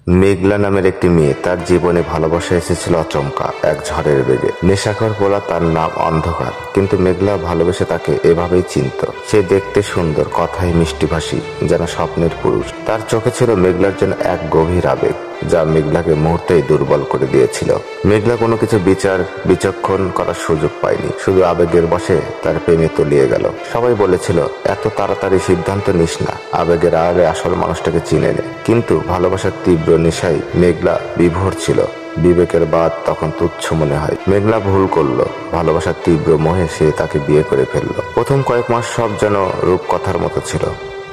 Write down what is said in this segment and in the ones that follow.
মেঘলা নামের একটি মেয়ে, তার জীবনে ভালোবাসা এসেছিল আচমকা এক ঝড়ের বেগে। নেশাখোর পোলা, তার নাম অন্ধকার, কিন্তু মেঘলা ভালোবেসে তাকে এভাবেই চিনত। সে দেখতে সুন্দর, কথায় মিষ্টিভাষী, যেন স্বপ্নের পুরুষ। তার চোখে ছিল মেঘলার জন্য এক গভীর আবেগ, যা মেঘলাকে মুহূর্তেই দুর্বল করে দিয়েছিল। মেঘলা কোনো কিছু বিচক্ষণ করার সুযোগ পায়নি, শুধু আবেগের বশে তার প্রেমে তলিয়ে গেল। সবাই বলেছিল, এত তাড়াতাড়ি সিদ্ধান্ত নিস না, আবেগের আড়ালে আসল মানুষটাকে চিনে নে। কিন্তু ভালোবাসার তীব্র নেশায় মেঘলা বিভোর ছিল। বিবেকের বাদ তখন তুচ্ছ মনে হয়। মেঘলা ভুল করলো, ভালোবাসার তীব্র মোহে সে তাকে বিয়ে করে ফেললো। প্রথম কয়েক মাস সব যেন রূপকথার মতো ছিল,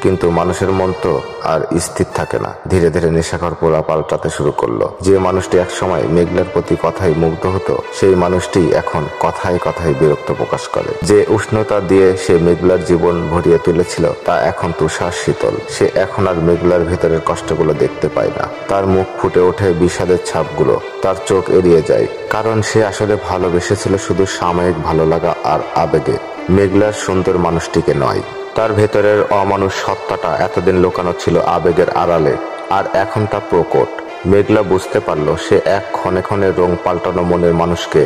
কিন্তু মানুষের মন তো আর স্থির থাকে না। ধীরে ধীরে নেশাখোর পোলা পাল্টাতে শুরু করলো। যে মানুষটি একসময় মেঘলার প্রতি কথায় মুগ্ধ হতো, সেই মানুষটি এখন কথায় কথায় বিরক্ত প্রকাশ করে। যে উষ্ণতা দিয়ে সে মেঘলার জীবন ভরিয়ে তুলেছিল, তা এখন তুষার শীতল। সে এখন আর মেঘলার ভেতরের কষ্টগুলো দেখতে পায় না। তার মুখ ফুটে ওঠে বিষাদের ছাপগুলো, তার চোখ এড়িয়ে যায়, কারণ সে আসলে ভালোবেসেছিল শুধু সাময়িক ভালো লাগা আর আবেগে, মেঘলার সুন্দর মানুষটিকে নয়। তার ভেতরের অমানুষ সত্তাটা এতদিন লুকানো ছিল আবেগের আড়ালে, আর এখন তা প্রকট। মেঘলা বুঝতে পারল, সে এক ক্ষণে ক্ষণে রং পাল্টানো মনের মানুষকে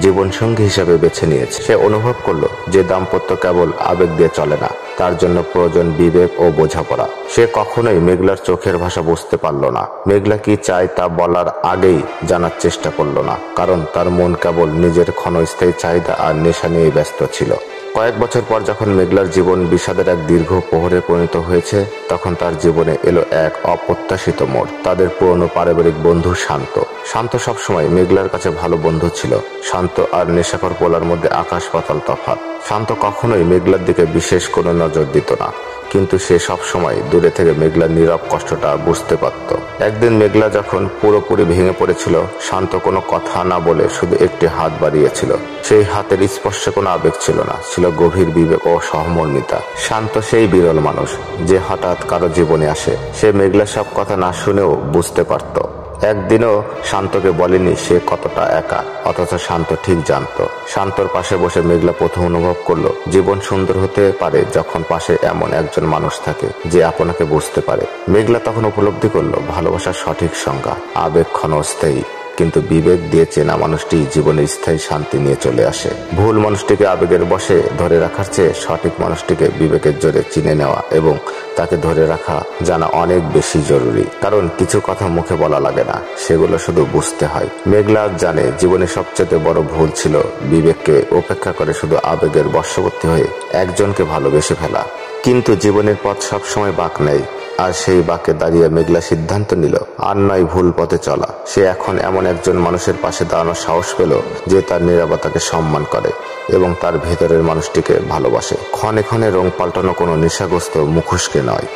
জীবনসঙ্গী হিসেবে বেছে নিয়েছে। সে অনুভব করলো যে দাম্পত্য কেবল আবেগ দিয়ে চলে না, তার জন্য প্রয়োজন বিবেক ও বোঝাপড়া। সে কখনোই মেঘলার চোখের ভাষা বুঝতে পারল না। মেঘলা কি চায় তা বলার আগেই জানার চেষ্টা করলো না, কারণ তার মন কেবল নিজের ক্ষণস্থায়ী চাহিদা আর নেশা নিয়ে ব্যস্ত ছিল। কয়েক বছর পর যখন মেঘলার জীবন বিষাদের এক দীর্ঘ প্রহরে পরিণত হয়েছে, তখন তার জীবনে এলো এক অপ্রত্যাশিত মোড়। তাদের পুরনো পারিবারিক বন্ধু শান্ত সবসময় মেঘলার কাছে ভালো বন্ধু ছিল। শান্ত আর নেশাখোর পোলার মধ্যে আকাশ পাতাল তফাৎ। শান্ত কখনোই মেঘলার দিকে বিশেষ কোনো নজর দিত না, কিন্তু সে সবসময় দূরে থেকে মেঘলার নীরব কষ্টটা বুঝতে পারত। একদিন মেঘলা যখন পুরোপুরি ভেঙে পড়েছিল, শান্ত কোনো কথা না বলে শুধু একটি হাত বাড়িয়েছিল। সেই হাতের স্পর্শে কোনো আবেগ ছিল না, ছিল গভীর বিবেক ও সহমর্মিতা। শান্ত সেই বিরল মানুষ যে হঠাৎ কারো জীবনে আসে। সে মেঘলার সব কথা না শুনেও বুঝতে পারত। একদিনও শান্তকে বলেনি সে কতটা একা, অথচ শান্ত ঠিক জানত। শান্তর পাশে বসে মেঘলা প্রথম অনুভব করলো, জীবন সুন্দর হতে পারে যখন পাশে এমন একজন মানুষ থাকে যে আপনাকে বুঝতে পারে। মেঘলা তখন উপলব্ধি করলো, ভালোবাসার সঠিক সংজ্ঞা আবেগ ক্ষণস্থায়ী, কিন্তু বিবেক দিয়ে চেনা মানুষটি জীবনে স্থায়ী শান্তি নিয়ে চলে আসে। ভুল মানুষটিকে আবেগের বশে ধরে রাখার চেয়ে সঠিক মানুষটিকে বিবেকের জোরে চিনে নেওয়া এবং তাকে ধরে রাখা জানা অনেক বেশি জরুরি। কারণ কিছু কথা মুখে বলা লাগে না, সেগুলো শুধু বুঝতে হয়। মেঘলা জানে জীবনে সবচেয়ে বড় ভুল ছিল বিবেককে উপেক্ষা করে শুধু আবেগের বশবর্তী হয়ে একজনকে ভালোবেসে ফেলা। কিন্তু জীবনের পথ সবসময় বাঁক নেই, আর সেই বাঁকে দাঁড়িয়ে মেঘলা সিদ্ধান্ত নিল আর নয় ভুল পথে চলা। সে এখন এমন একজন মানুষের পাশে দাঁড়ানোর সাহস পেল যে তার নীরবতাকে সম্মান করে এবং তার ভেতরের মানুষটিকে ভালোবাসে। ক্ষণে ক্ষণে রং পাল্টানো কোনো নেশাগ্রস্ত মুখোশকে নয়।